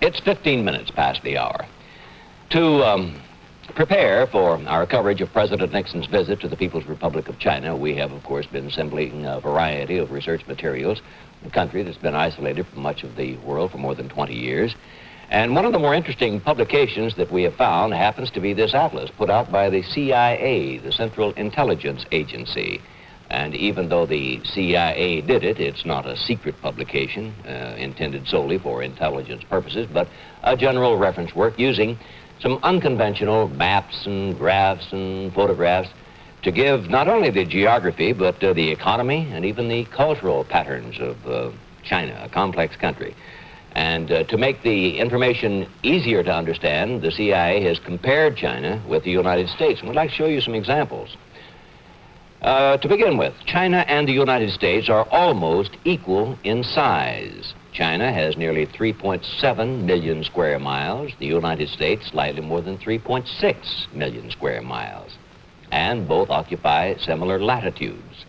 It's 15 minutes past the hour. To prepare for our coverage of President Nixon's visit to the People's Republic of China, we have, of course, been assembling a variety of research materials, a country that's been isolated from much of the world for more than 20 years. And one of the more interesting publications that we have found happens to be this atlas put out by the CIA, the Central Intelligence Agency. And even though the CIA did it, it's not a secret publication intended solely for intelligence purposes, but a general reference work using some unconventional maps and graphs and photographs to give not only the geography, but the economy and even the cultural patterns of China, a complex country. And to make the information easier to understand, the CIA has compared China with the United States. And we'd like to show you some examples. To begin with, China and the United States are almost equal in size. China has nearly 3.7 million square miles, the United States slightly more than 3.6 million square miles, and both occupy similar latitudes.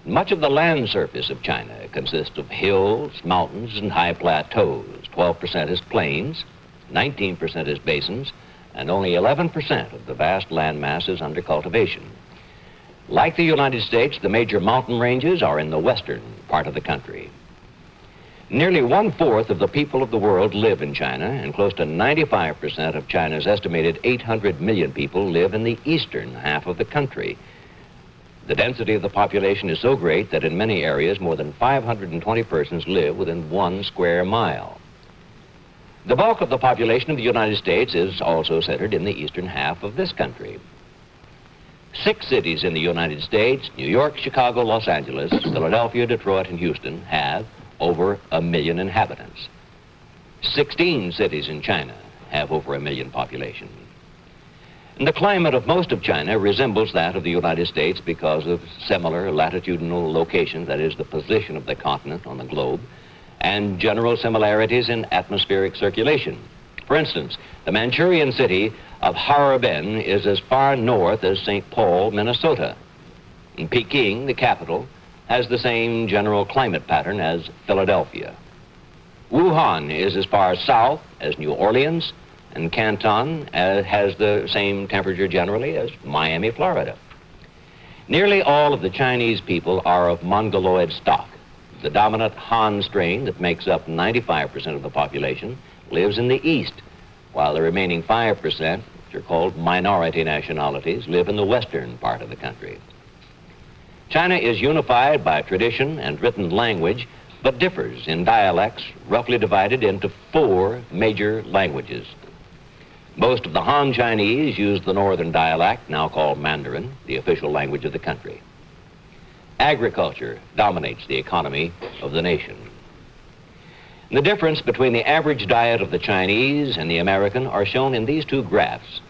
Much of the land surface of China consists of hills, mountains, and high plateaus. 12% is plains, 19% is basins, and only 11% of the vast land mass is under cultivation. Like the United States, the major mountain ranges are in the western part of the country. Nearly 1/4 of the people of the world live in China, and close to 95% of China's estimated 800 million people live in the eastern half of the country. The density of the population is so great that in many areas more than 520 persons live within 1 square mile. The bulk of the population of the United States is also centered in the eastern half of this country. 6 cities in the United States, New York, Chicago, Los Angeles, Philadelphia, Detroit, and Houston, have over 1 million inhabitants. 16 cities in China have over 1 million population. And the climate of most of China resembles that of the United States because of similar latitudinal location, that is, the position of the continent on the globe, and general similarities in atmospheric circulation. For instance, the Manchurian city of Harbin is as far north as St. Paul, Minnesota. And Peking, the capital, has the same general climate pattern as Philadelphia. Wuhan is as far south as New Orleans, and Canton has the same temperature generally as Miami, Florida. Nearly all of the Chinese people are of Mongoloid stock. The dominant Han strain that makes up 95% of the population lives in the east, while the remaining 5%, which are called minority nationalities, live in the western part of the country. China is unified by tradition and written language, but differs in dialects, roughly divided into 4 major languages. Most of the Han Chinese use the northern dialect, now called Mandarin, the official language of the country. Agriculture dominates the economy of the nation. The difference between the average diet of the Chinese and the American are shown in these 2 graphs.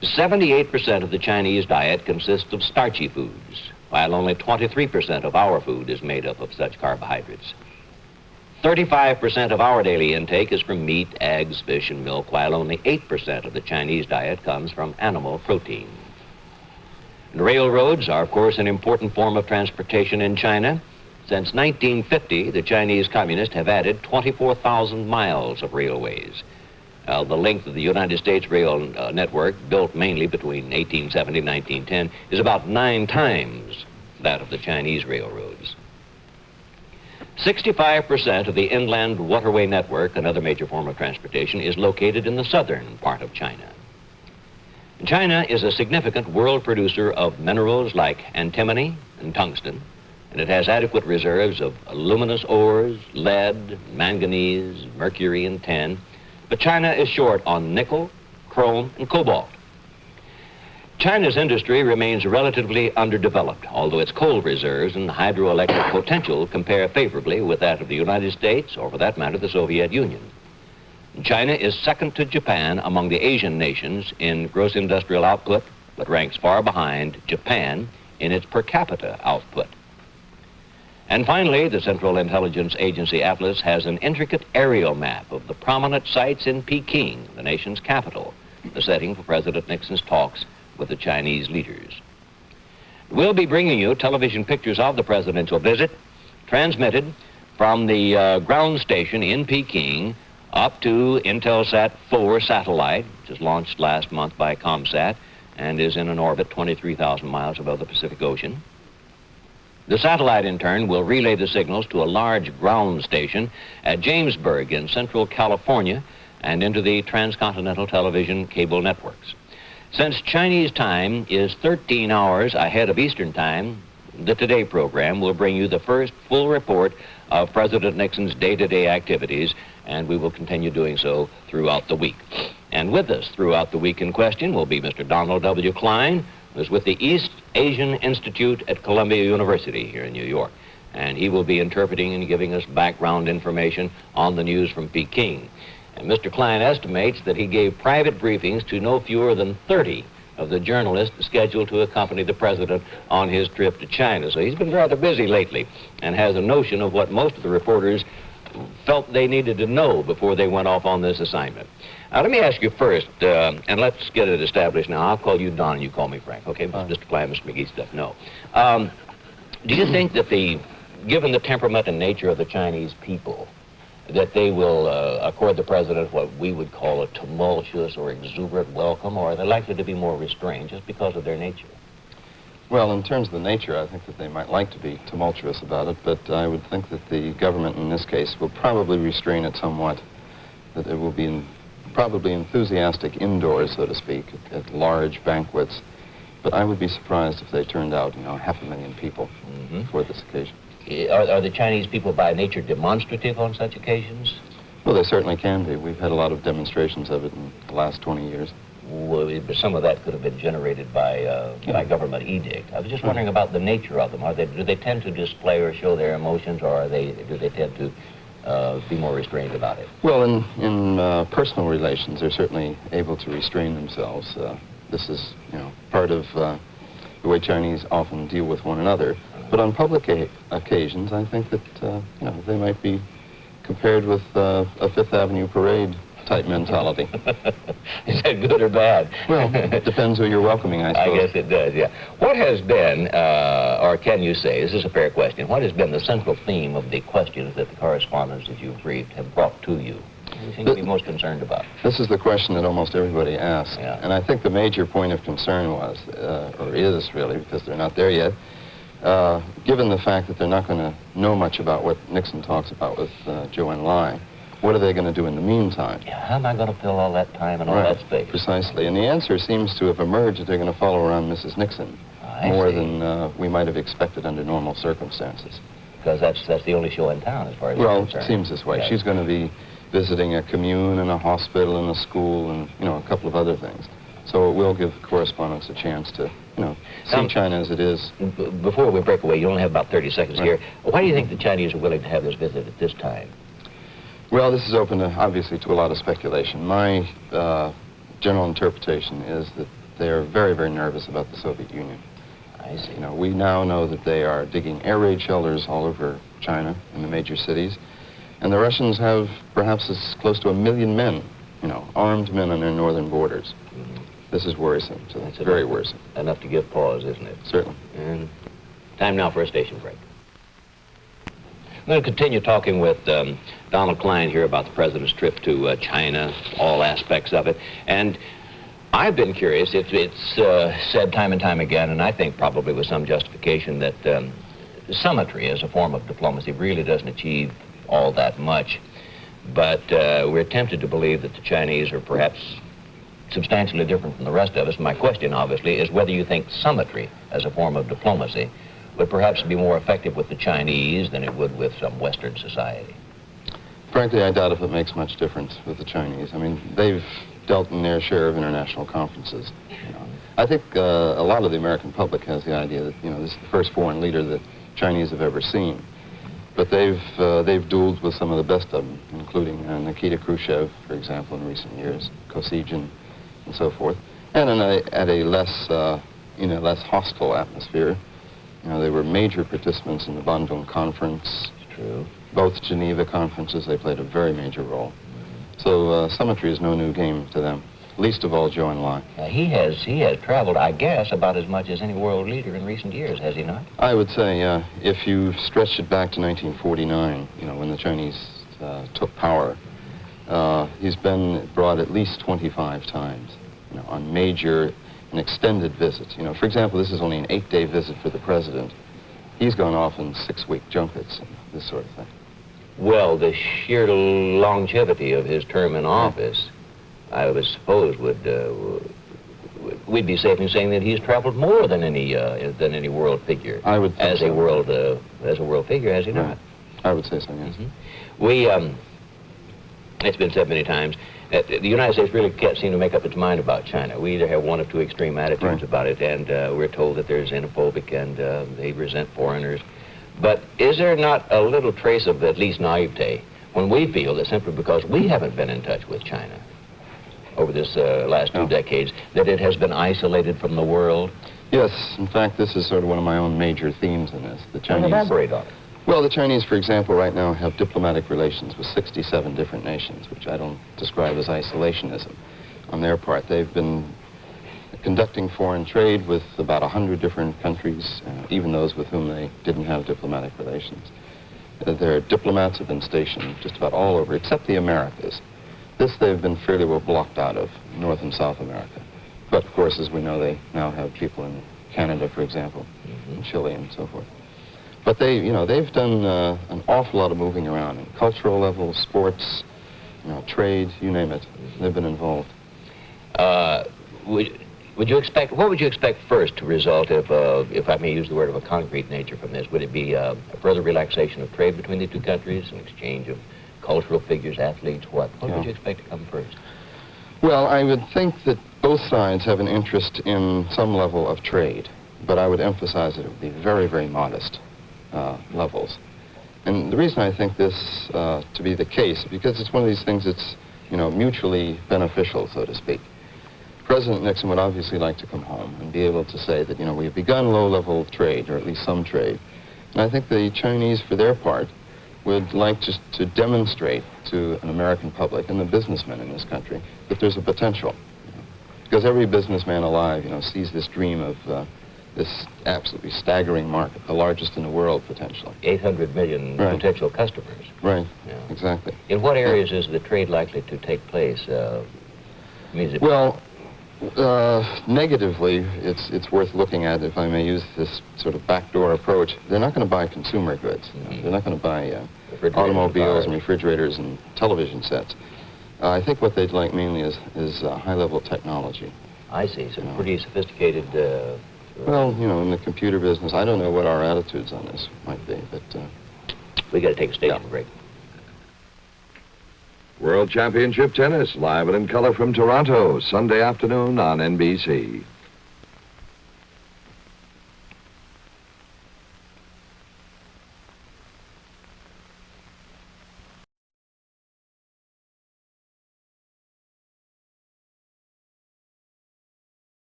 78% of the Chinese diet consists of starchy foods, while only 23% of our food is made up of such carbohydrates. 35% of our daily intake is from meat, eggs, fish, and milk, while only 8% of the Chinese diet comes from animal protein. And railroads are, of course, an important form of transportation in China. Since 1950, the Chinese communists have added 24,000 miles of railways. The length of the United States rail network, built mainly between 1870 and 1910, is about 9 times that of the Chinese railroads. 65% of the inland waterway network, another major form of transportation, is located in the southern part of China. China is a significant world producer of minerals like antimony and tungsten, and it has adequate reserves of luminous ores, lead, manganese, mercury, and tin. But China is short on nickel, chrome, and cobalt. China's industry remains relatively underdeveloped, although its coal reserves and hydroelectric potential compare favorably with that of the United States, or for that matter, the Soviet Union. China is second to Japan among the Asian nations in gross industrial output, but ranks far behind Japan in its per capita output. And finally, the Central Intelligence Agency Atlas has an intricate aerial map of the prominent sites in Peking, the nation's capital, the setting for President Nixon's talks with the Chinese leaders. We'll be bringing you television pictures of the presidential visit, transmitted from the ground station in Peking up to Intelsat 4 satellite, which was launched last month by ComSat and is in an orbit 23,000 miles above the Pacific Ocean. The satellite, in turn, will relay the signals to a large ground station at Jamesburg in central California and into the transcontinental television cable networks. Since Chinese time is 13 hours ahead of Eastern time, the Today program will bring you the first full report of President Nixon's day-to-day activities, and we will continue doing so throughout the week. And with us throughout the week in question will be Mr. Donald W. Klein, who is with the East Asian Institute at Columbia University here in New York. And he will be interpreting and giving us background information on the news from Peking. And Mr. Klein estimates that he gave private briefings to no fewer than 30 of the journalists scheduled to accompany the president on his trip to China. So he's been rather busy lately and has a notion of what most of the reporters felt they needed to know before they went off on this assignment. Now, let me ask you first, and let's get it established now. I'll call you Don and you call me Frank, okay? Mr. Klein, Mr. McGee stuff, no. Do you think that given the temperament and nature of the Chinese people, that they will accord the president what we would call a tumultuous or exuberant welcome, or are they likely to be more restrained just because of their nature? Well, in terms of the nature, I think that they might like to be tumultuous about it, but I would think that the government in this case will probably restrain it somewhat, that it will be probably enthusiastic indoors, so to speak, at large banquets. But I would be surprised if they turned out, 500,000 people for this occasion. Are the Chinese people by nature demonstrative on such occasions? Well, they certainly can be. We've had a lot of demonstrations of it in the last 20 years. Well, some of that could have been generated by government edict. I was just wondering about the nature of them. Do they tend to display or show their emotions, or do they tend to be more restrained about it? Well, in personal relations, they're certainly able to restrain themselves. This is, part of the way Chinese often deal with one another. But on public occasions, I think that, they might be compared with a Fifth Avenue parade type mentality. Is that good or bad? Well, it depends who you're welcoming, I suppose. I guess it does, yeah. What has been, or can you say, this is a fair question, what has been the central theme of the questions that the correspondents that you've briefed have brought to you? What do you seem to be most concerned about? This is the question that almost everybody asks. Yeah. And I think the major point of concern was, or is really, because they're not there yet, given the fact that they're not going to know much about what Nixon talks about with Zhou Enlai, what are they going to do in the meantime? Yeah, how am I going to fill all that time and all that space? Precisely. And the answer seems to have emerged that they're going to follow around Mrs. Nixon more than we might have expected under normal circumstances. Because that's the only show in town as far as you're concerned. Well, it seems this way. Yes. She's going to be visiting a commune and a hospital and a school and, a couple of other things. So it will give correspondents a chance to, see China as it is. Before we break away, you only have about 30 seconds here. Why do you think the Chinese are willing to have this visit at this time? Well, this is open, obviously, to a lot of speculation. My general interpretation is that they're very, very nervous about the Soviet Union. I see. We now know that they are digging air raid shelters all over China in the major cities. And the Russians have perhaps as close to 1 million men, armed men on their northern borders. This is worrisome. So it's very worrisome. Enough to give pause, isn't it? Certainly. And time now for a station break. I'm going to continue talking with Donald Klein here about the president's trip to China, all aspects of it. And I've been curious. It's said time and time again, and I think probably with some justification, that summitry as a form of diplomacy really doesn't achieve all that much. But we're tempted to believe that the Chinese are perhaps substantially different from the rest of us. My question, obviously, is whether you think summitry as a form of diplomacy would perhaps be more effective with the Chinese than it would with some Western society. Frankly, I doubt if it makes much difference with the Chinese. I mean, they've dealt in their share of international conferences. I think a lot of the American public has the idea that, this is the first foreign leader that Chinese have ever seen. But they've dueled with some of the best of them, including Nikita Khrushchev, for example, in recent years, Kosygin, and so forth. And at a less, less hostile atmosphere. They were major participants in the Bandung Conference. It's true. Both Geneva conferences, they played a very major role. So summitry is no new game to them, least of all Zhou Enlai. He has traveled, I guess, about as much as any world leader in recent years, has he not? I would say, if you stretched it back to 1949, when the Chinese took power, He's been abroad at least 25 times, on major and extended visits. For example, this is only an 8-day visit for the president. He's gone off on 6-week junkets and this sort of thing. Well, the sheer longevity of his term in office, I would suppose, we'd be safe in saying that he's traveled more than any world figure. I would think as a world figure, has he not? I would say so, yes. Mm-hmm. It's been said many times, the United States really can't seem to make up its mind about China. We either have one of two extreme attitudes about it, and we're told that they're xenophobic and they resent foreigners. But is there not a little trace of at least naivete when we feel that simply because we haven't been in touch with China over this last 2 decades, that it has been isolated from the world? Yes, in fact, this is sort of one of my own major themes in this. The Chinese. Elaborate on it. Well, the Chinese, for example, right now have diplomatic relations with 67 different nations, which I don't describe as isolationism on their part. They've been conducting foreign trade with about 100 different countries, even those with whom they didn't have diplomatic relations. Their diplomats have been stationed just about all over, except the Americas. This they've been fairly well blocked out of, North and South America. But, of course, as we know, they now have people in Canada, for example, in Chile and so forth. But they've done an awful lot of moving around in cultural level, sports, trade, you name it. They've been involved. Would you expect, what would you expect first to result if I may use the word of a concrete nature from this? Would it be a further relaxation of trade between the two countries, an exchange of cultural figures, athletes, what? What would you expect to come first? Well, I would think that both sides have an interest in some level of trade, but I would emphasize that it would be very, very modest levels. And the reason I think this to be the case, because it's one of these things that's, mutually beneficial, so to speak. President Nixon would obviously like to come home and be able to say that, we've begun low-level trade, or at least some trade. And I think the Chinese, for their part, would like just to demonstrate to an American public and the businessmen in this country that there's a potential. Because every businessman alive, sees this dream of this absolutely staggering market, the largest in the world, potentially. 800 million potential customers. Right, exactly. In what areas is the trade likely to take place? Well, negatively, it's worth looking at, if I may use this sort of backdoor approach. They're not going to buy consumer goods. They're not going to buy automobiles and refrigerators and television sets. I think what they'd like mainly is high-level technology. I see. So pretty sophisticated... Well, in the computer business, I don't know what our attitudes on this might be, but... We got to take a station break. World Championship Tennis, live and in color from Toronto, Sunday afternoon on NBC.